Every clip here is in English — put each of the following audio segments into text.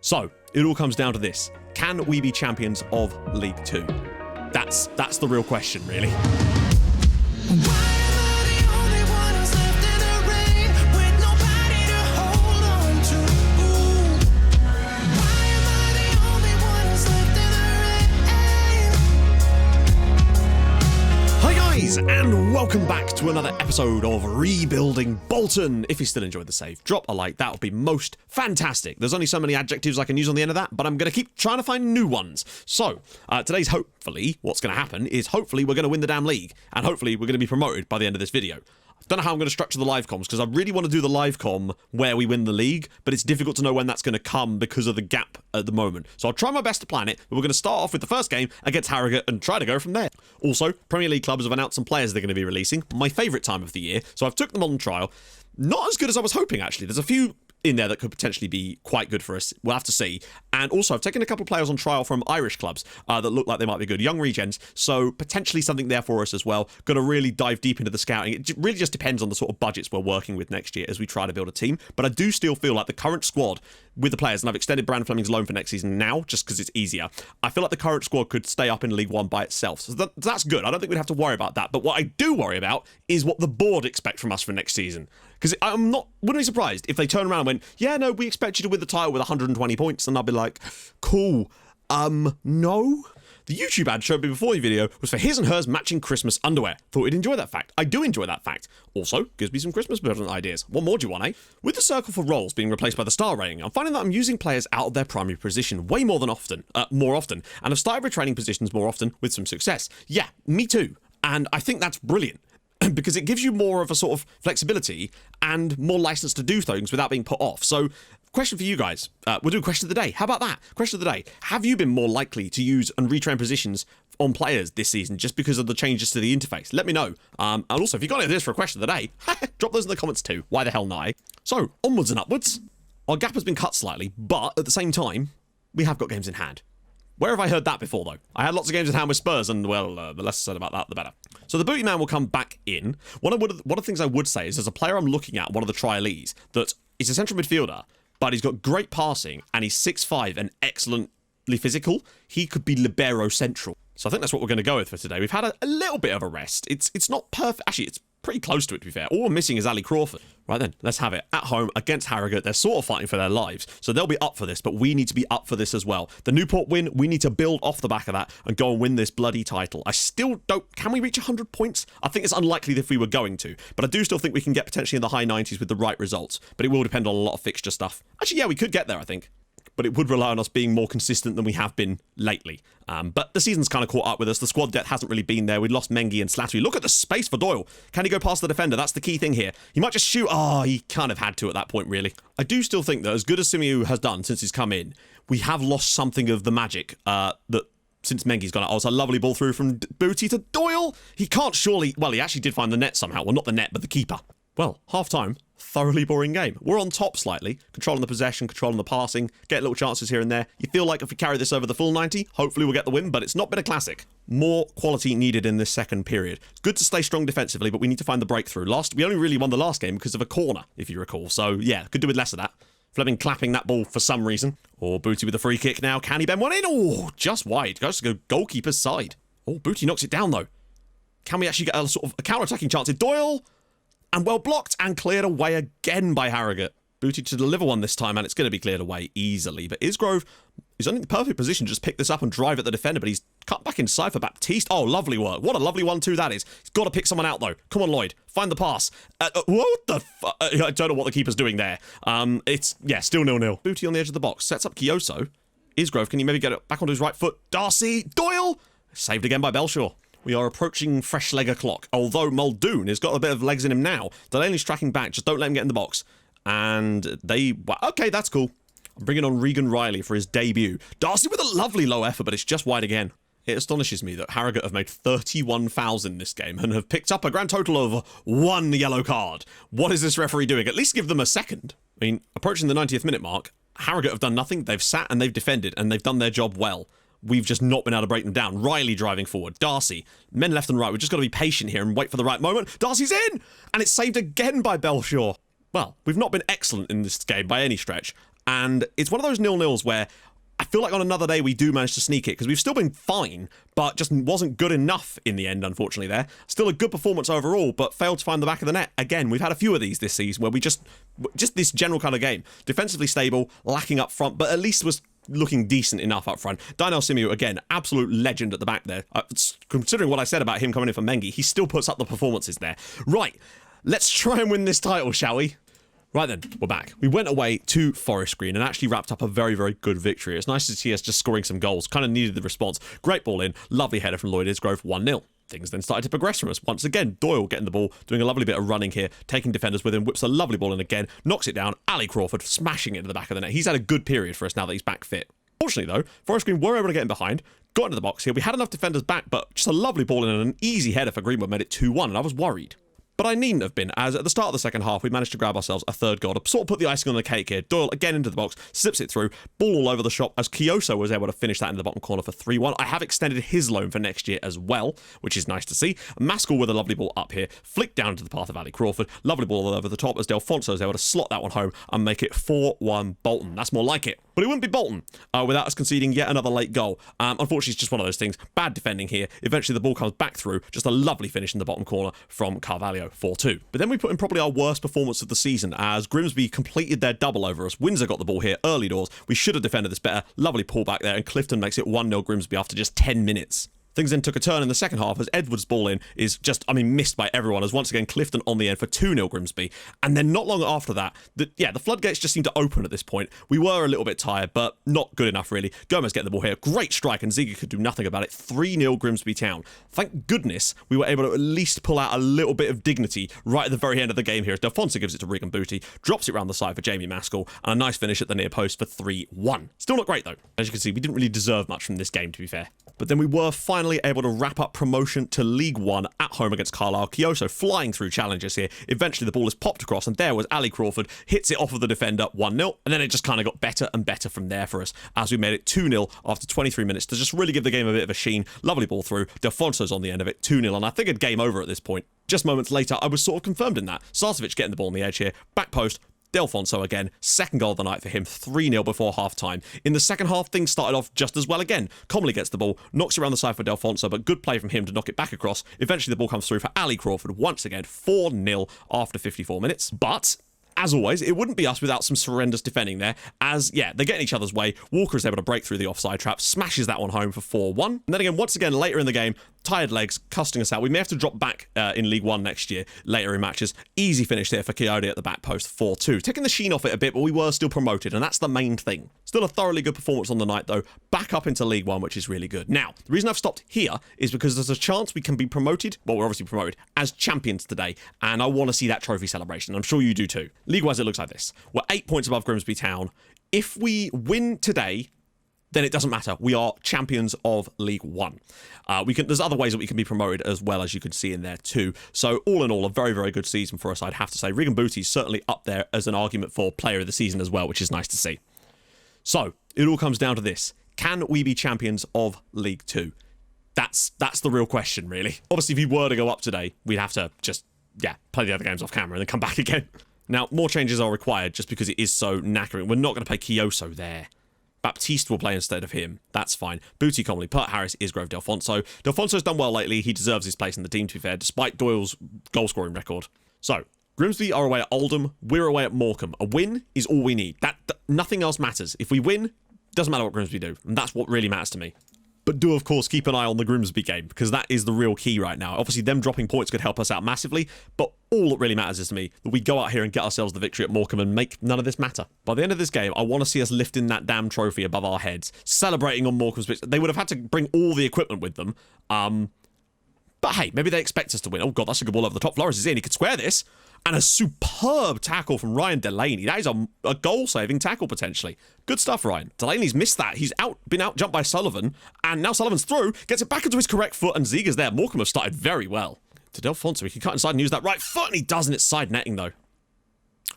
So, it all comes down to this. Can we be champions of League 2? That's the real question, really. And welcome back to another episode of Rebuilding Bolton. If you still enjoyed the save, drop a like. That would be most fantastic. There's only so many adjectives I can use on the end of that, but I'm going to keep trying to find new ones. So, today's hopefully, what's going to happen is hopefully we're going to win the damn league, and hopefully we're going to be promoted by the end of this video. I don't know how I'm going to structure the live comms, because I really want to do the live comm where we win the league, but it's difficult to know when that's going to come because of the gap at the moment. So I'll try my best to plan it, but we're going to start off with the first game against Harrogate and try to go from there. Also, Premier League clubs have announced some players they're going to be releasing, my favourite time of the year, so I've took them on trial. Not as good as I was hoping, actually. There's a few in there that could potentially be quite good for us. We'll have to see. And also, I've taken a couple of players on trial from Irish clubs that look like they might be good. Young regens, so potentially something there for us as well. Got to really dive deep into the scouting. It really just depends on the sort of budgets we're working with next year as we try to build a team. But I do still feel like the current squad with the players, and I've extended Brand Fleming's loan for next season now just because it's easier. I feel like the current squad could stay up in League 1 by itself. So that's good. I don't think we'd have to worry about that. But what I do worry about is what the board expect from us for next season. Because wouldn't be surprised if they turn around and went, yeah, no, we expect you to win the title with 120 points. And I'll be like, cool, no? The YouTube ad showed me before the video was for his and hers matching Christmas underwear. Thought you'd enjoy that fact. I do enjoy that fact. Also, gives me some Christmas present ideas. What more do you want, eh? With the circle for roles being replaced by the star rating, I'm finding that I'm using players out of their primary position way more often, and have started retraining positions more often with some success. Yeah, me too. And I think that's brilliant. Because it gives you more of a sort of flexibility and more license to do things without being put off. So, question for you guys. We'll do a question of the day. How about that? Question of the day. Have you been more likely to use and retrain positions on players this season just because of the changes to the interface? Let me know. And also, if you got ideas for a question of the day, drop those in the comments too. Why the hell not? So, onwards and upwards. Our gap has been cut slightly, but at the same time, we have got games in hand. Where have I heard that before, though? I had lots of games in hand with Spurs, and, well, the less said about that, the better. So the booty man will come back in. One of the things I would say is there's a player I'm looking at, one of the trialees, that is a central midfielder, but he's got great passing, and he's 6'5", and excellently physical. He could be libero central. So I think that's what we're going to go with for today. We've had a little bit of a rest. It's not perfect. Actually, it's pretty close to it, to be fair. All we're missing is Ali Crawford. Right then, let's have it. At home against Harrogate, they're sort of fighting for their lives, so they'll be up for this, but we need to be up for this as well. The Newport win, we need to build off the back of that and go and win this bloody title. I still don't... Can we reach 100 points? I think it's unlikely if we were going to, but I do still think we can get potentially in the high 90s with the right results, but it will depend on a lot of fixture stuff. Actually, yeah, we could get there, I think. But it would rely on us being more consistent than we have been lately. But the season's kind of caught up with us. The squad depth hasn't really been there. We lost Mengi and Slattery. Look at the space for Doyle. Can he go past the defender? That's the key thing here. He might just shoot. Oh, he kind of had to at that point, really. I do still think that as good as Simiu has done since he's come in, we have lost something of the magic that since Mengi's gone out. Oh, it's a lovely ball through from Booty to Doyle. He can't surely... Well, he actually did find the net somehow. Well, not the net, but the keeper. Well, half-time, thoroughly boring game. We're on top slightly, controlling the possession, controlling the passing, get little chances here and there. You feel like if we carry this over the full 90, hopefully we'll get the win, but it's not been a classic. More quality needed in this second period. It's good to stay strong defensively, but we need to find the breakthrough. We only really won the last game because of a corner, if you recall. So, yeah, could do with less of that. Fleming clapping that ball for some reason. Or Booty with a free kick now. Can he bend one in? Oh, just wide. Goes to go goalkeeper's side. Oh, Booty knocks it down, though. Can we actually get a sort of a counter-attacking chance? Doyle... And well blocked and cleared away again by Harrogate. Booty to deliver one this time, and it's going to be cleared away easily. But Isgrove is only in the perfect position to just pick this up and drive at the defender, but he's cut back inside for Baptiste. Oh, lovely work. What a lovely 1-2 that is. He's got to pick someone out, though. Come on, Lloyd. Find the pass. What the fuck? I don't know what the keeper's doing there. It's still 0-0. Booty on the edge of the box. Sets up Kyoso. Isgrove, can you maybe get it back onto his right foot? Darcy. Doyle. Saved again by Belshaw. We are approaching fresh leg o'clock, although Muldoon has got a bit of legs in him now. Delaney's tracking back, just don't let him get in the box. And okay, that's cool. I'm bringing on Regan Riley for his debut. Darcy with a lovely low effort, but it's just wide again. It astonishes me that Harrogate have made 31 fouls in this game and have picked up a grand total of 1 yellow card. What is this referee doing? At least give them a second. I mean, approaching the 90th minute mark, Harrogate have done nothing. They've sat and they've defended, and they've done their job well. We've just not been able to break them down. Riley driving forward. Darcy. Men left and right. We've just got to be patient here and wait for the right moment. Darcy's in! And it's saved again by Belshaw. Well, we've not been excellent in this game by any stretch. And it's one of those 0-0s where I feel like on another day we do manage to sneak it, because we've still been fine, but just wasn't good enough in the end, unfortunately, there. Still a good performance overall, but failed to find the back of the net. Again, we've had a few of these this season where we just this general kind of game. Defensively stable, lacking up front, but at least was looking decent enough up front. Dynel Simiu, again, absolute legend at the back there. Considering what I said about him coming in for Mengi, he still puts up the performances there. Right, let's try and win this title, shall we? Right then, we're back. We went away to Forest Green and actually wrapped up a very, very good victory. It's nice to see us just scoring some goals. Kind of needed the response. Great ball in. Lovely header from Lloyd Isgrove, 1-0. Things then started to progress from us. Once again, Doyle getting the ball, doing a lovely bit of running here, taking defenders with him, whips a lovely ball in again, knocks it down. Ali Crawford smashing it into the back of the net. He's had a good period for us now that he's back fit. Fortunately, though, Forest Green were able to get in behind, got into the box here. We had enough defenders back, but just a lovely ball in and an easy header for Greenwood made it 2-1, and I was worried. But I needn't have been, as at the start of the second half, we managed to grab ourselves a third goal to sort of put the icing on the cake here. Doyle again into the box, slips it through, ball all over the shop, as Kyoso was able to finish that in the bottom corner for 3-1. I have extended his loan for next year as well, which is nice to see. Maskell with a lovely ball up here, flicked down to the path of Ali Crawford, lovely ball all over the top as Delfonso is able to slot that one home and make it 4-1 Bolton. That's more like it. But it wouldn't be Bolton without us conceding yet another late goal. Unfortunately, it's just one of those things. Bad defending here. Eventually, the ball comes back through. Just a lovely finish in the bottom corner from Carvalho, 4-2. But then we put in probably our worst performance of the season as Grimsby completed their double over us. Windsor got the ball here early doors. We should have defended this better. Lovely pullback there, and Clifton makes it 1-0 Grimsby after just 10 minutes. Things then took a turn in the second half as Edwards' ball in is just, missed by everyone, as once again Clifton on the end for 2-0 Grimsby. And then not long after that, the floodgates just seemed to open at this point. We were a little bit tired, but not good enough really. Gomez getting the ball here. Great strike, and Ziege could do nothing about it. 3-0 Grimsby Town. Thank goodness we were able to at least pull out a little bit of dignity right at the very end of the game here as Delfonso gives it to Regan Booty, drops it round the side for Jamie Maskell, and a nice finish at the near post for 3-1. Still not great though. As you can see, we didn't really deserve much from this game, to be fair. But then we were finally able to wrap up promotion to League One at home against Carlisle. Kyoso flying through challenges here. Eventually the ball is popped across, and there was Ali Crawford, hits it off of the defender, 1-0, and then it just kind of got better and better from there for us as we made it 2-0 after 23 minutes to just really give the game a bit of a sheen. Lovely ball through. Delfonso's on the end of it, 2-0, and I figured game over at this point. Just moments later, I was sort of confirmed in that. Sarcevic getting the ball on the edge here, back post, Delfonso again, second goal of the night for him, 3-0 before half-time. In the second half, things started off just as well again. Comley gets the ball, knocks it around the side for Delfonso, but good play from him to knock it back across. Eventually, the ball comes through for Ali Crawford once again, 4-0 after 54 minutes. But as always, it wouldn't be us without some horrendous defending there, as, they're getting each other's way. Walker is able to break through the offside trap, smashes that one home for 4-1. And then again, once again, later in the game, tired legs, costing us out. We may have to drop back in League One next year, later in matches. Easy finish there for Coyote at the back post, 4-2. Taking the sheen off it a bit, but we were still promoted, and that's the main thing. Still a thoroughly good performance on the night, though. Back up into League One, which is really good. Now, the reason I've stopped here is because there's a chance we can be promoted, well, we're obviously promoted, as champions today, and I want to see that trophy celebration. I'm sure you do too. League-wise, it looks like this. We're 8 points above Grimsby Town. If we win today, then it doesn't matter. We are champions of League One. There's other ways that we can be promoted as well, as you can see in there too. So all in all, a very, very good season for us, I'd have to say. Regan Booty's certainly up there as an argument for player of the season as well, which is nice to see. So it all comes down to this. Can we be champions of League Two? That's the real question, really. Obviously, if we were to go up today, we'd have to just, play the other games off camera and then come back again. Now, more changes are required just because it is so knackering. We're not going to play Kyoso there. Baptiste will play instead of him. That's fine. Booty, Comley, Pert, Harris, Isgrove, Delfonso. Delfonso's done well lately. He deserves his place in the team, to be fair, despite Doyle's goal-scoring record. So, Grimsby are away at Oldham. We're away at Morecambe. A win is all we need. Nothing else matters. If we win, doesn't matter what Grimsby do. And that's what really matters to me. But do, of course, keep an eye on the Grimsby game, because that is the real key right now. Obviously, them dropping points could help us out massively, but all that really matters is to me that we go out here and get ourselves the victory at Morecambe and make none of this matter. By the end of this game, I want to see us lifting that damn trophy above our heads, celebrating on Morecambe's pitch. They would have had to bring all the equipment with them. But hey, maybe they expect us to win. Oh, God, that's a good ball over the top. Flores is in. He could square this. And a superb tackle from Ryan Delaney. That is a goal-saving tackle, potentially. Good stuff, Ryan. Delaney's missed that. He's been out-jumped by Sullivan. And now Sullivan's through. Gets it back into his correct foot. And Ziege's there. Morecambe have started very well. To Delfonso, he can cut inside and use that right foot. And he does, and it's side netting, though.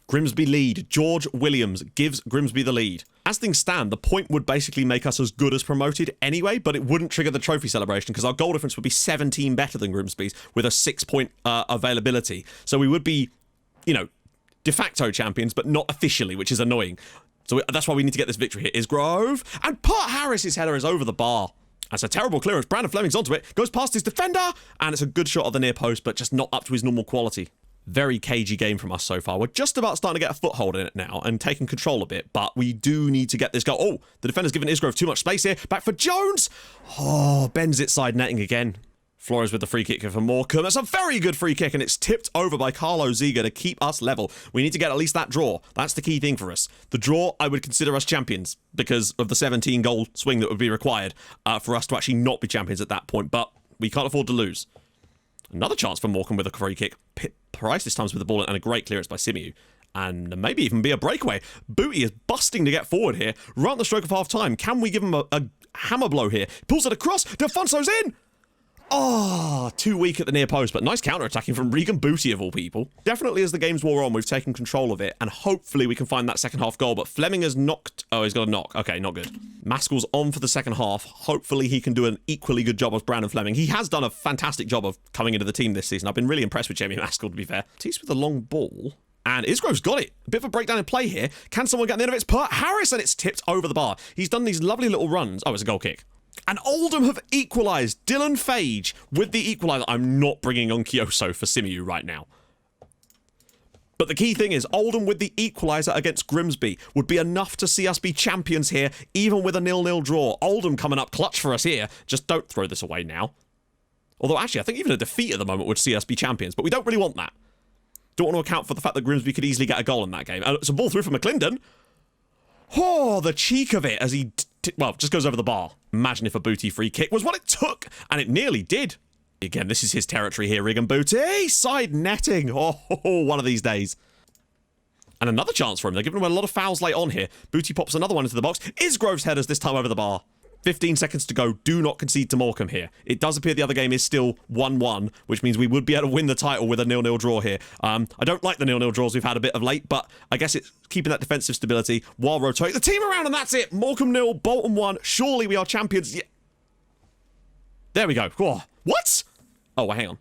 Grimsby lead. George Williams gives Grimsby the lead. As things stand, the point would basically make us as good as promoted anyway, but it wouldn't trigger the trophy celebration because our goal difference would be 17 better than Grimsby's with a 6-point availability. So we would be, de facto champions, but not officially, which is annoying. So that's why we need to get this victory here. Isgrove, and Pert Harris's header is over the bar. That's a terrible clearance. Brandon Fleming's onto it, goes past his defender, and it's a good shot at the near post, but just not up to his normal quality. Very cagey game from us so far. We're just about starting to get a foothold in it now and taking control a bit, but we do need to get this goal. Oh, the defender's given Isgrove too much space here. Back for Jones. Oh, bends it side netting again. Flores with the free kick for Morecambe. That's a very good free kick, and it's tipped over by Carlo Ziga to keep us level. We need to get at least that draw. That's the key thing for us. The draw, I would consider us champions because of the 17-goal swing that would be required for us to actually not be champions at that point, but we can't afford to lose. Another chance for Morecambe with a free kick. Price this time with the ball and a great clearance by Simiu. And maybe even be a breakaway. Booty is busting to get forward here. Right on the stroke of half-time. Can we give him a hammer blow here? Pulls it across. Defonso's in! Oh, too weak at the near post, but nice counter-attacking from Regan Booty of all people. Definitely as the game's wore on, we've taken control of it, and hopefully we can find that second half goal, but Fleming has knocked... Oh, he's got a knock. Okay, not good. Maskell's on for the second half. Hopefully he can do an equally good job as Brandon Fleming. He has done a fantastic job of coming into the team this season. I've been really impressed with Jamie Maskell, to be fair. Tees with a long ball. And Isgrove's got it. A bit of a breakdown in play here. Can someone get on the end of it? It's Pert Harris, and it's tipped over the bar. He's done these lovely little runs. Oh, it's a goal kick. And Oldham have equalised. Dylan Fage with the equaliser. I'm not bringing on Kioso for Simiu right now. But the key thing is Oldham with the equaliser against Grimsby would be enough to see us be champions here, even with a 0-0 draw. Oldham coming up clutch for us here. Just don't throw this away now. Although, actually, I think even a defeat at the moment would see us be champions. But we don't really want that. Don't want to account for the fact that Grimsby could easily get a goal in that game. It's a ball through for McClendon. Oh, the cheek of it as he... well, just goes over the bar. Imagine if a Booty free kick was what it took, and it nearly did. Again, this is his territory here, Regan Booty. Side netting. Oh, one of these days. And another chance for him. They're giving him a lot of fouls late on here. Booty pops another one into the box. Isgrove's headers this time over the bar. 15 seconds to go. Do not concede to Morecambe here. It does appear the other game is still 1-1, which means we would be able to win the title with a 0-0 draw here. I don't like the 0-0 draws we've had a bit of late, but I guess it's keeping that defensive stability while rotating the team around, and that's it. Morecambe 0, Bolton 1. Surely we are champions. Yeah. There we go. Oh, what? Oh, well, hang on.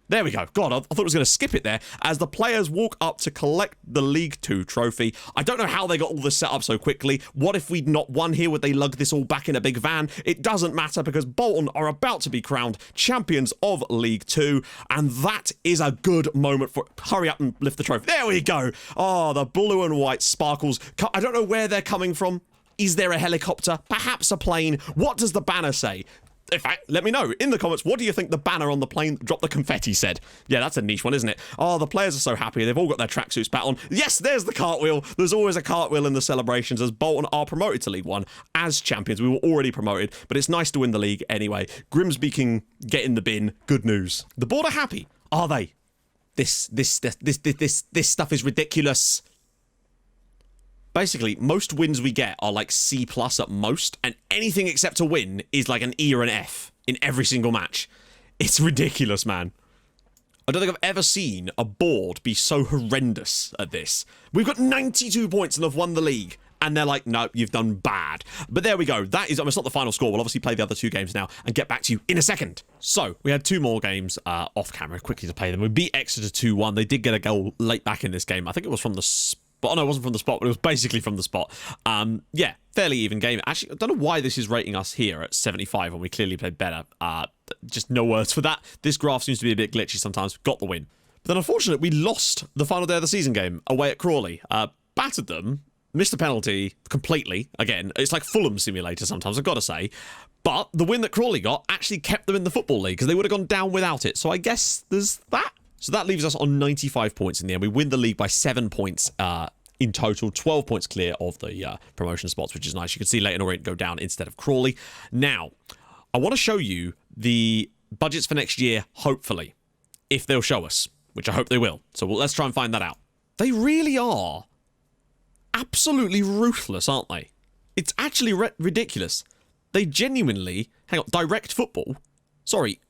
There we go. God, I thought it was going to skip it there as the players walk up to collect the League 2 trophy. I don't know how they got all this set up so quickly. What if we'd not won here? Would they lug this all back in a big van? It doesn't matter because Bolton are about to be crowned champions of League 2, and that is a good moment for... Hurry up and lift the trophy. There we go. Oh, the blue and white sparkles. I don't know where they're coming from. Is there a helicopter? Perhaps a plane? What does the banner say? In fact, let me know in the comments, what do you think the banner on the plane Drop the Confetti said? Yeah, that's a niche one, isn't it? Oh, the players are so happy. They've all got their tracksuits back on. Yes, there's the cartwheel. There's always a cartwheel in the celebrations as Bolton are promoted to League 1 as champions. We were already promoted, but it's nice to win the league anyway. Grimsby can get in the bin. Good news. The board are happy. Are they? This stuff is ridiculous. Basically, most wins we get are like C+ at most, and anything except a win is like an E or an F in every single match. It's ridiculous, man. I don't think I've ever seen a board be so horrendous at this. We've got 92 points and have won the league, and they're like, no, you've done bad. But there we go. That is, it's not the final score. We'll obviously play the other two games now and get back to you in a second. So, we had two more games off camera, quickly to play them. We beat Exeter 2-1. They did get a goal late back in this game. I think it was from the spot. Oh, no, it wasn't from the spot, but it was basically from the spot. Yeah, fairly even game. Actually, I don't know why this is rating us here at 75 when we clearly played better. Just no words for that. This graph seems to be a bit glitchy sometimes. Got the win. But then, unfortunately, we lost the final day of the season game away at Crawley. Battered them. Missed a penalty completely. Again, it's like Fulham Simulator sometimes, I've got to say. But the win that Crawley got actually kept them in the Football League because they would have gone down without it. So I guess there's that. So that leaves us on 95 points in the end. We win the league by 7 points in total. 12 points clear of the promotion spots, which is nice. You can see Leyton Orient go down instead of Crawley. Now, I want to show you the budgets for next year, hopefully, if they'll show us, which I hope they will. So let's try and find that out. They really are absolutely ruthless, aren't they? It's actually ridiculous. They genuinely... Hang on, direct football? Sorry.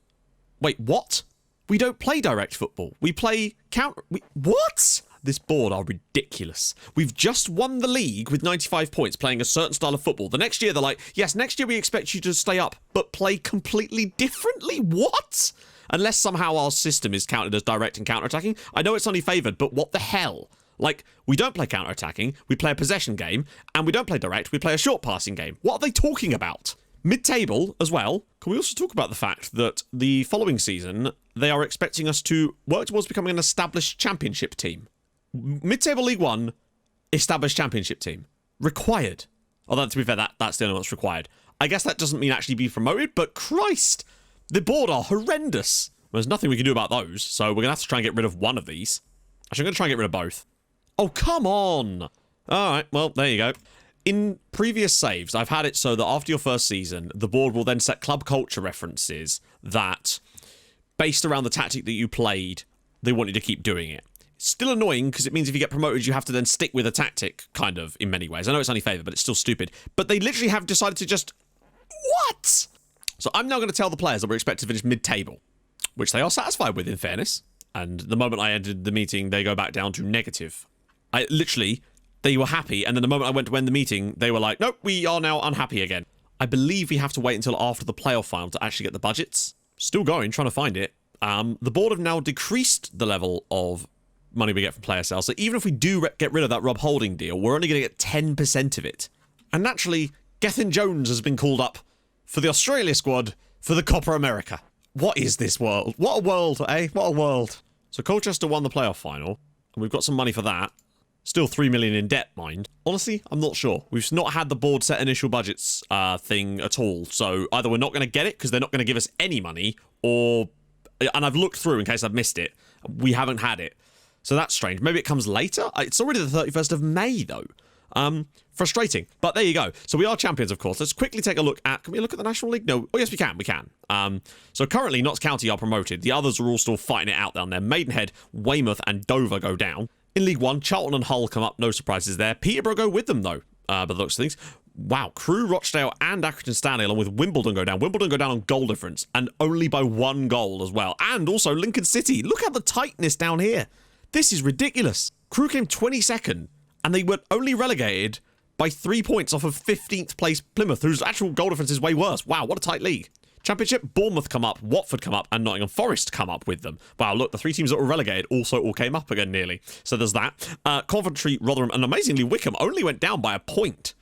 Wait, what? We don't play direct football. We play counter... What? This board are ridiculous. We've just won the league with 95 points playing a certain style of football. The next year, they're like, yes, next year we expect you to stay up, but play completely differently? What? Unless somehow our system is counted as direct and counter-attacking. I know it's only favoured, but what the hell? Like, we don't play counter-attacking, we play a possession game, and we don't play direct, we play a short passing game. What are they talking about? Mid-table as well, can we also talk about the fact that the following season, they are expecting us to work towards becoming an established championship team. Mid-table League One, established championship team. Required. Although, to be fair, that's the only one that's required. I guess that doesn't mean actually be promoted, but Christ, the board are horrendous. There's nothing we can do about those, so we're going to have to try and get rid of one of these. Actually, I'm going to try and get rid of both. Oh, come on! Alright, well, there you go. In previous saves, I've had it so that after your first season, the board will then set club culture references that, based around the tactic that you played, they want you to keep doing it. It's still annoying, because it means if you get promoted, you have to then stick with a tactic, kind of, in many ways. I know it's only favour, but it's still stupid. But they literally have decided to just... What? So I'm now going to tell the players that we're expected to finish mid-table, which they are satisfied with, in fairness. And the moment I ended the meeting, they go back down to negative. They were happy, and then the moment I went to end the meeting, they were like, nope, we are now unhappy again. I believe we have to wait until after the playoff final to actually get the budgets. Still going, trying to find it. The board have now decreased the level of money we get from player sales, so even if we do get rid of that Rob Holding deal, we're only going to get 10% of it. And naturally, Gethin Jones has been called up for the Australia squad for the Copa America. What is this world? What a world, eh? What a world. So Colchester won the playoff final, and we've got some money for that. Still 3 million in debt, mind. Honestly, I'm not sure. We've not had the board set initial budgets thing at all. So either we're not going to get it because they're not going to give us any money, or... And I've looked through in case I've missed it. We haven't had it. So that's strange. Maybe it comes later? It's already the 31st of May, though. Frustrating. But there you go. So we are champions, of course. Let's quickly take a look at... Can we look at the National League? No. Oh, yes, we can. We can. So currently, Notts County are promoted. The others are all still fighting it out down there. Maidenhead, Weymouth, and Dover go down. In League One, Charlton and Hull come up. No surprises there. Peterborough go with them, though, by the looks of things. Wow. Crewe, Rochdale, and Accrington Stanley, along with Wimbledon, go down. Wimbledon go down on goal difference, and only by 1 goal as well. And also Lincoln City. Look at the tightness down here. This is ridiculous. Crewe came 22nd, and they were only relegated by 3 points off of 15th place Plymouth, whose actual goal difference is way worse. Wow, what a tight league. Championship, Bournemouth come up, Watford come up, and Nottingham Forest come up with them. Wow, look, the 3 teams that were relegated also all came up again nearly. So there's that. Coventry, Rotherham, and amazingly Wickham only went down by a point.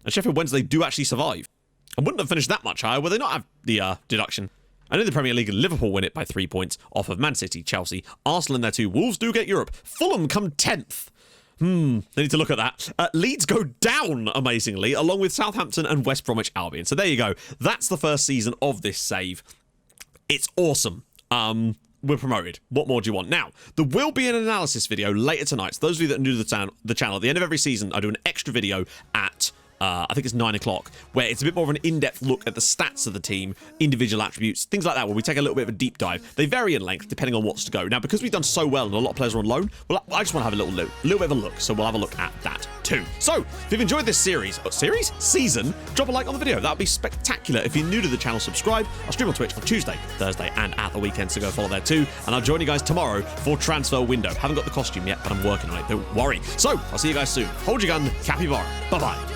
And Sheffield Wednesday do actually survive. And wouldn't have finished that much higher would they not have the deduction. And in the Premier League, Liverpool win it by 3 points off of Man City, Chelsea, Arsenal in there too. Wolves do get Europe. Fulham come 10th. They need to look at that. Leeds go down, amazingly, along with Southampton and West Bromwich Albion. So there you go. That's the first season of this save. It's awesome. We're promoted. What more do you want? Now, there will be an analysis video later tonight. So those of you that are new to the channel, at the end of every season, I do an extra video at... I think it's 9 o'clock, where it's a bit more of an in-depth look at the stats of the team, individual attributes, things like that, where we take a little bit of a deep dive. They vary in length depending on what's to go. Now, because we've done so well and a lot of players are on loan, well, I just want to have a little bit of a look, so we'll have a look at that too. So, if you've enjoyed this season, drop a like on the video. That would be spectacular. If you're new to the channel, subscribe. I'll stream on Twitch on Tuesday, Thursday, and at the weekend, so go follow there too. And I'll join you guys tomorrow for Transfer Window. Haven't got the costume yet, but I'm working on it. Don't worry. So, I'll see you guys soon. Hold your gun, capybara. Bye-bye.